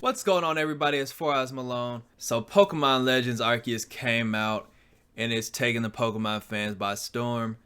What's going on, everybody? It's FourEyesMalone. So Pokemon Legends Arceus came out and it's taking the Pokemon fans by storm.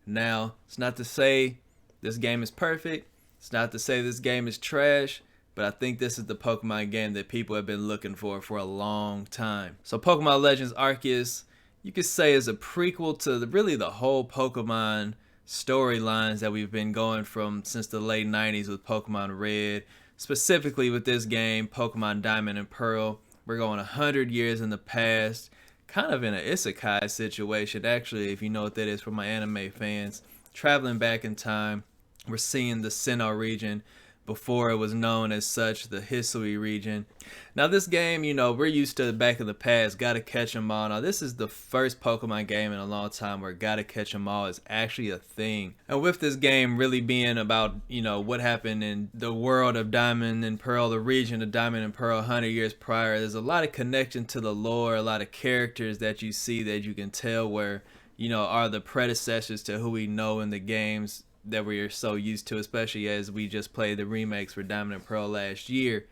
Now, it's not to say this game is perfect. It's not to say this game is trash, but I think this is the Pokemon game that people have been looking for a long time. So Pokemon Legends Arceus, you could say, is a prequel to really the whole Pokemon storylines that we've been going from since the late 90s with Pokemon Red. Specifically with this game, Pokemon Diamond and Pearl, we're going 100 years in the past, kind of in an isekai situation, actually, if you know what that is for my anime fans. Traveling back in time, we're seeing the Sinnoh region before it was known as such, the Hisui region. Now this game, we're used to back in the past, gotta catch 'em all. Now this is the first Pokemon game in a long time where gotta catch 'em all is actually a thing. And with this game really being about, what happened in the world of Diamond and Pearl, the region of Diamond and Pearl 100 years prior, there's a lot of connection to the lore, a lot of characters that you see that you can tell where, are the predecessors to who we know in the games that we are so used to, especially as we just played the remakes for Diamond and Pearl last year.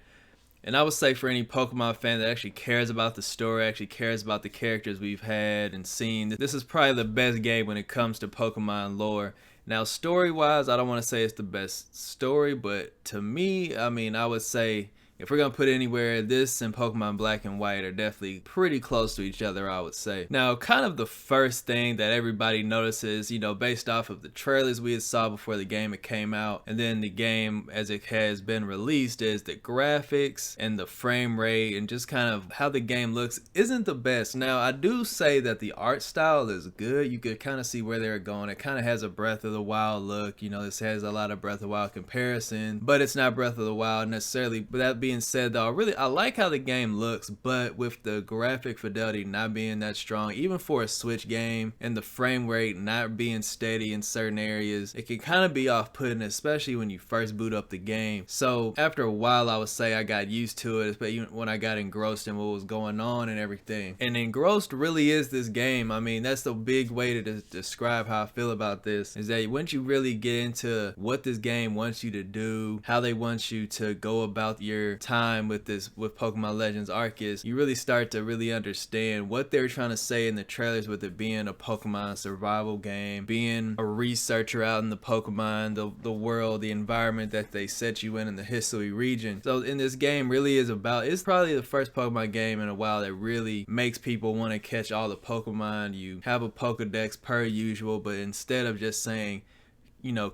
And I would say for any Pokemon fan that actually cares about the story, actually cares about the characters we've had and seen, this is probably the best game when it comes to Pokemon lore. Now story-wise, I don't want to say it's the best story, but to me, I would say if we're going to put it anywhere, this and Pokemon Black and White are definitely pretty close to each other, I would say. Now, kind of the first thing that everybody notices, based off of the trailers we had saw before the game it came out, and then the game as it has been released, is the graphics and the frame rate and just kind of how the game looks isn't the best. Now, I do say that the art style is good. You could kind of see where they're going. It kind of has a Breath of the Wild look. This has a lot of Breath of the Wild comparison, but it's not Breath of the Wild necessarily. But that being said, though, I like how the game looks, but with the graphic fidelity not being that strong, even for a Switch game, and the frame rate not being steady in certain areas, it can kind of be off-putting, especially when you first boot up the game. So after a while, I would say I got used to it, but even when I got engrossed in what was going on and everything. And engrossed really is this game. That's the big way to describe how I feel about this, is that once you really get into what this game wants you to do, how they want you to go about your time with Pokemon Legends Arceus, you really start to really understand what they're trying to say in the trailers, with it being a Pokemon survival game, being a researcher out in the Pokemon, the world, the environment that they set you in the Hisui region. So in this game really is about, it's probably the first Pokemon game in a while that really makes people want to catch all the Pokemon. You have a Pokedex per usual, but instead of just saying,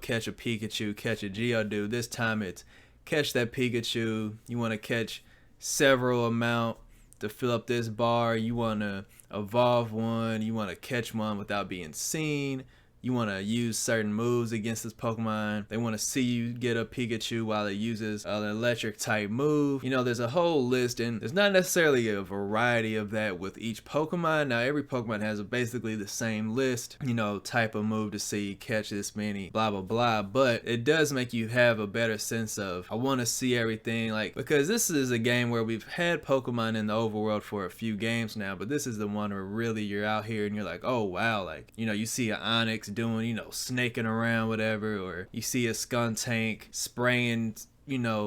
catch a Pikachu, catch a Geodude, this time it's catch that Pikachu. You want to catch several amount to fill up this bar. You want to evolve one. You want to catch one without being seen. You want to use certain moves against this Pokemon. They want to see you get a Pikachu while it uses an electric type move. There's a whole list, and there's not necessarily a variety of that with each Pokemon. Now, every Pokemon has basically the same list, type of move to see, catch this many, blah, blah, blah. But it does make you have a better sense of, I want to see everything, because this is a game where we've had Pokemon in the overworld for a few games now, but this is the one where really you're out here and you're like, oh, wow, you see an Onix doing, snaking around, whatever, or you see a Skuntank spraying,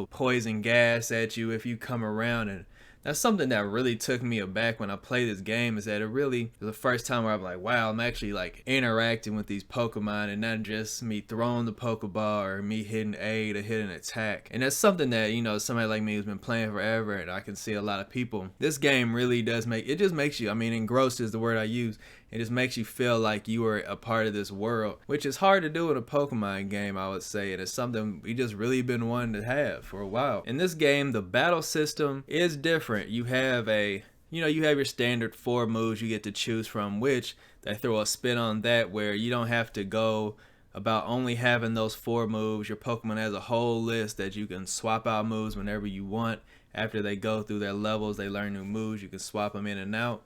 poison gas at you if you come around. And that's something that really took me aback when I played this game, is that it really was the first time where I'm like, wow, I'm actually interacting with these Pokemon and not just me throwing the Pokeball or me hitting A to hit an attack. And that's something that, somebody like me who's been playing forever, and I can see a lot of people, this game really does it just makes you, engrossed is the word I use. It just makes you feel like you are a part of this world, which is hard to do in a Pokemon game, I would say. And it's something we just really been wanting to have for a while. In this game, the battle system is different. You have you have your standard 4 moves you get to choose from, which they throw a spin on that, where you don't have to go about only having those 4 moves. Your Pokemon has a whole list that you can swap out moves whenever you want. After they go through their levels, they learn new moves. You can swap them in and out.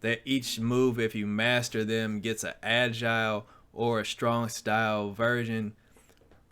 That each move, if you master them, gets an agile or a strong style version.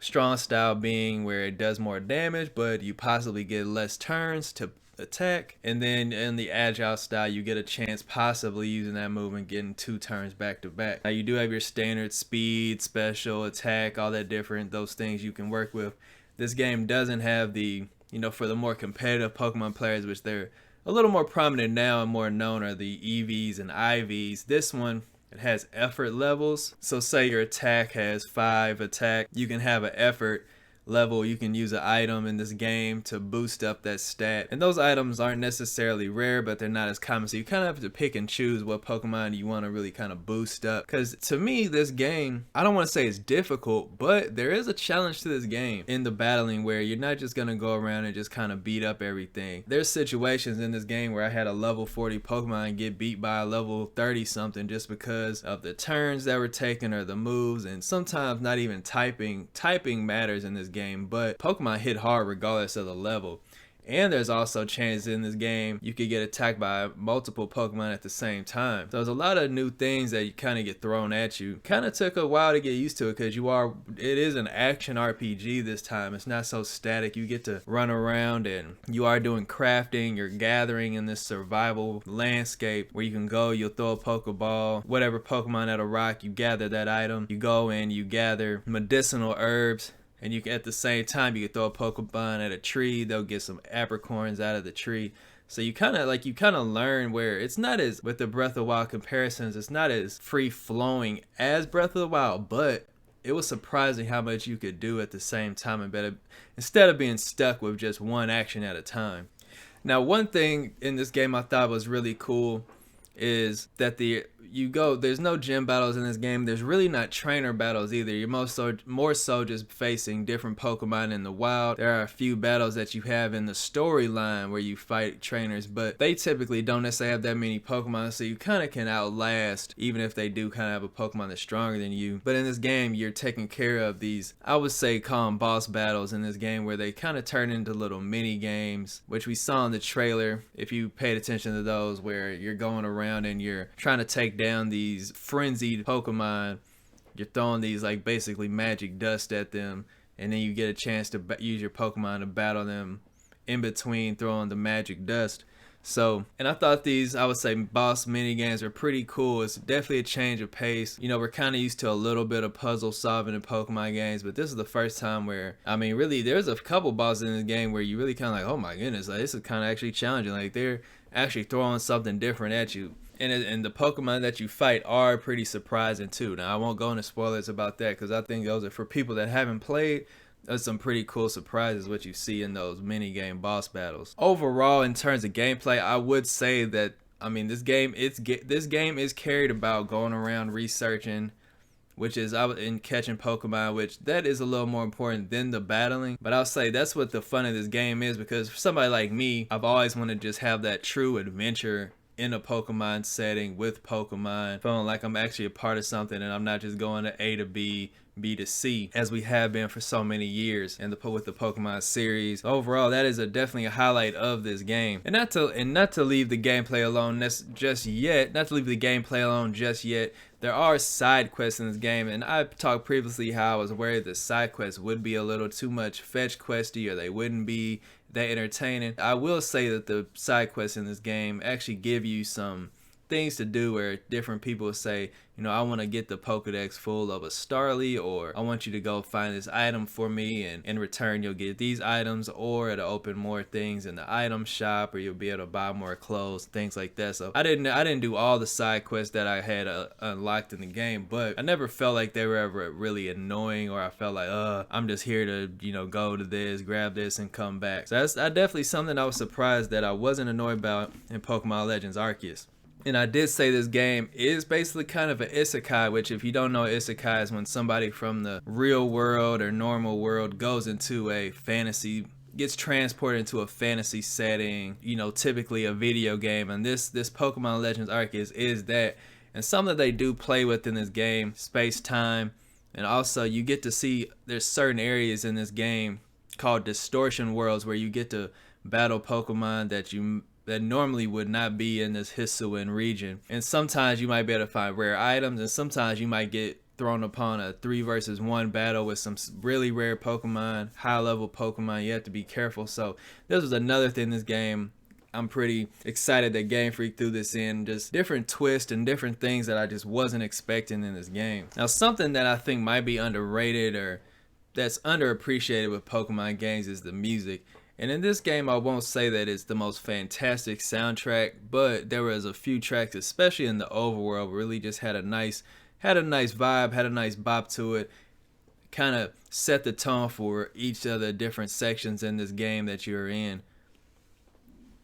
Strong style being where it does more damage, but you possibly get less turns to attack. And then in the agile style, you get a chance possibly using that move and getting 2 turns back to back. Now you do have your standard speed, special, attack, all that different, those things you can work with. This game doesn't have the you know, for the more competitive Pokemon players, which they're a little more prominent now and more known, are the EVs and IVs. This one, it has effort levels. So say your attack has 5 attack, you can have an effort level. You can use an item in this game to boost up that stat, and those items aren't necessarily rare, but they're not as common, so you kind of have to pick and choose what Pokemon you want to really kind of boost up. Because to me, this game, I don't want to say it's difficult, but there is a challenge to this game in the battling, where you're not just gonna go around and just kind of beat up everything. There's situations in this game where I had a level 40 Pokemon get beat by a level 30 something just because of the turns that were taken or the moves, and sometimes not even typing matters in this game, but Pokemon hit hard regardless of the level. And there's also chances in this game you could get attacked by multiple Pokemon at the same time. So there's a lot of new things that you kind of get thrown at you. Kind of took a while to get used to it, because it is an action RPG this time. It's not so static. You get to run around and you are doing crafting, you're gathering in this survival landscape where you can go, you'll throw a Pokeball, whatever Pokemon at a rock, you gather that item. You go and you gather medicinal herbs. And you can, at the same time, you can throw a Pokemon at a tree, they'll get some apricorns out of the tree. So you kind of learn, where it's not as, with the Breath of the Wild comparisons, it's not as free flowing as Breath of the Wild, but it was surprising how much you could do at the same time, and better, instead of being stuck with just one action at a time. Now, one thing in this game I thought was really cool is that there's no gym battles in this game. There's really not trainer battles either. You're more so just facing different Pokemon in the wild. There are a few battles that you have in the storyline where you fight trainers, but they typically don't necessarily have that many Pokemon, so you kind of can outlast, even if they do kind of have a Pokemon that's stronger than you. But in this game, you're taking care of these, I would say, call them boss battles in this game, where they kind of turn into little mini games, which we saw in the trailer, if you paid attention to those, where you're going around and you're trying to take down these frenzied Pokemon. You're throwing these, like, basically magic dust at them, and then you get a chance to use your Pokemon to battle them in between throwing the magic dust. So, and I thought these, I would say, boss mini games are pretty cool. It's definitely a change of pace. You know, we're kind of used to a little bit of puzzle solving in Pokemon games, but this is the first time where, I mean, really, there's a couple bosses in this game where you really kind of like, oh my goodness, like, this is kind of actually challenging. Like, they're actually throwing something different at you. And the Pokemon that you fight are pretty surprising too. Now, I won't go into spoilers about that, because I think those are for people that haven't played. There's some pretty cool surprises what you see in those mini game boss battles. Overall, in terms of gameplay, I would say that, I mean, this game is carried about going around researching, which is in catching Pokemon, which that is a little more important than the battling. But I'll say that's what the fun of this game is, because for somebody like me, I've always wanted to just have that true adventure in a Pokemon setting with Pokemon, feeling like I'm actually a part of something and I'm not just going to A to B, B to C, as we have been for so many years with the Pokemon series. Overall, that is definitely a highlight of this game. And not to leave the gameplay alone just yet. There are side quests in this game, and I talked previously how I was worried that side quests would be a little too much fetch questy, or they wouldn't be that entertaining. I will say that the side quests in this game actually give you some things to do, where different people say, you know, I want to get the Pokedex full of a Starly, or I want you to go find this item for me, and in return you'll get these items, or it'll open more things in the item shop, or you'll be able to buy more clothes, things like that. So I didn't do all the side quests that I had unlocked in the game, but I never felt like they were ever really annoying, or I felt like I'm just here to, you know, go to this, grab this, and come back. So that's definitely something I was surprised that I wasn't annoyed about in Pokemon Legends Arceus. And I did say this game is basically kind of an isekai, which, if you don't know, isekai is when somebody from the real world or normal world goes into a fantasy, gets transported into a fantasy setting, you know, typically a video game. And this Pokemon Legends Arceus is that. And something that they do play with in this game, space-time, and also you get to see, there's certain areas in this game called Distortion Worlds where you get to battle Pokemon that normally would not be in this Hisuian region. And sometimes you might be able to find rare items, and sometimes you might get thrown upon a 3 versus 1 battle with some really rare Pokemon, high level Pokemon. You have to be careful. So this was another thing in this game. I'm pretty excited that Game Freak threw this in, just different twists and different things that I just wasn't expecting in this game. Now, something that I think might be underrated or that's underappreciated with Pokemon games is the music. And in this game, I won't say that it's the most fantastic soundtrack, but there was a few tracks, especially in the overworld, really just had a nice vibe, had a nice bop to it. Kind of set the tone for each of the different sections in this game that you're in.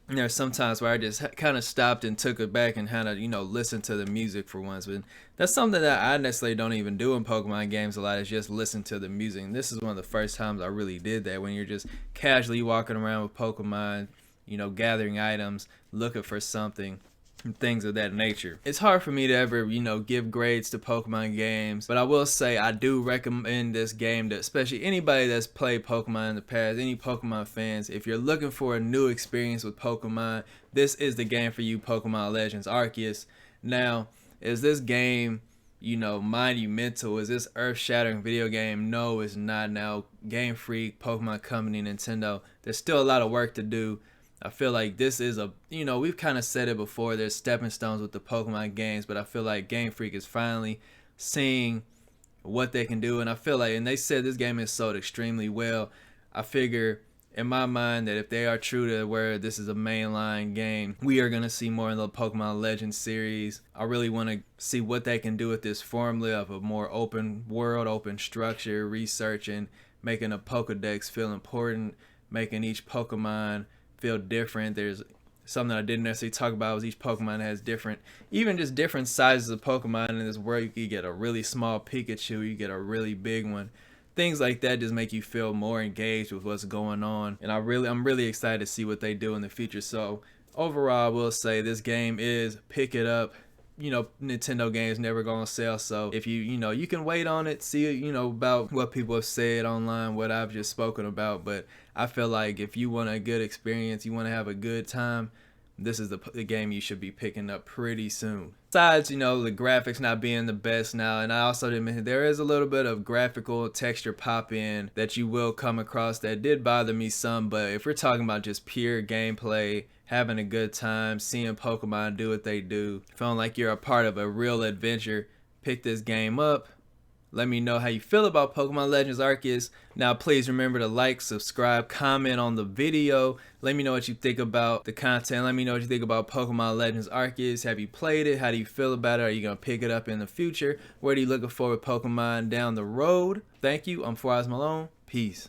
And there's sometimes where I just kind of stopped and took it back and kind of, listen to the music for once. But that's something that I necessarily don't even do in Pokemon games a lot, is just listen to the music. And this is one of the first times I really did that, when you're just casually walking around with Pokemon, gathering items, looking for something, and things of that nature. It's hard for me to ever, give grades to Pokemon games, but I will say I do recommend this game to especially anybody that's played Pokemon in the past, any Pokemon fans. If you're looking for a new experience with Pokemon, this is the game for you, Pokemon Legends Arceus. Now, is this game, monumental? Is this earth-shattering video game? No, it's not. Now, Game Freak, Pokemon Company, Nintendo, there's still a lot of work to do. I feel like this is we've kind of said it before, there's stepping stones with the Pokemon games, but I feel like Game Freak is finally seeing what they can do. And I feel like, and they said this game is sold extremely well. I figure in my mind that if they are true to where this is a mainline game, we are going to see more in the Pokemon Legends series. I really want to see what they can do with this formula of a more open world, open structure, researching, making a Pokedex feel important, making each Pokemon feel different. There's something I didn't necessarily talk about, was each Pokemon has different sizes of Pokemon in this world. You could get a really small Pikachu, you get a really big one. Things like that just make you feel more engaged with what's going on. And I'm really excited to see what they do in the future. So overall, I will say this game is pick it up. Nintendo games never gonna sell, so if you can wait on it, see about what people have said online, what I've just spoken about. But I feel like if you want a good experience, you want to have a good time, this is the game you should be picking up pretty soon. Besides, the graphics not being the best now, and I also didn't mention there is a little bit of graphical texture pop in that you will come across that did bother me some. But if we're talking about just pure gameplay, having a good time, seeing Pokemon do what they do, feeling like you're a part of a real adventure, pick this game up. Let me know how you feel about Pokemon Legends Arceus. Now, please remember to like, subscribe, comment on the video. Let me know what you think about the content. Let me know what you think about Pokemon Legends Arceus. Have you played it? How do you feel about it? Are you going to pick it up in the future? What are you looking for with Pokemon down the road? Thank you. I'm FourEyesMalone. Peace.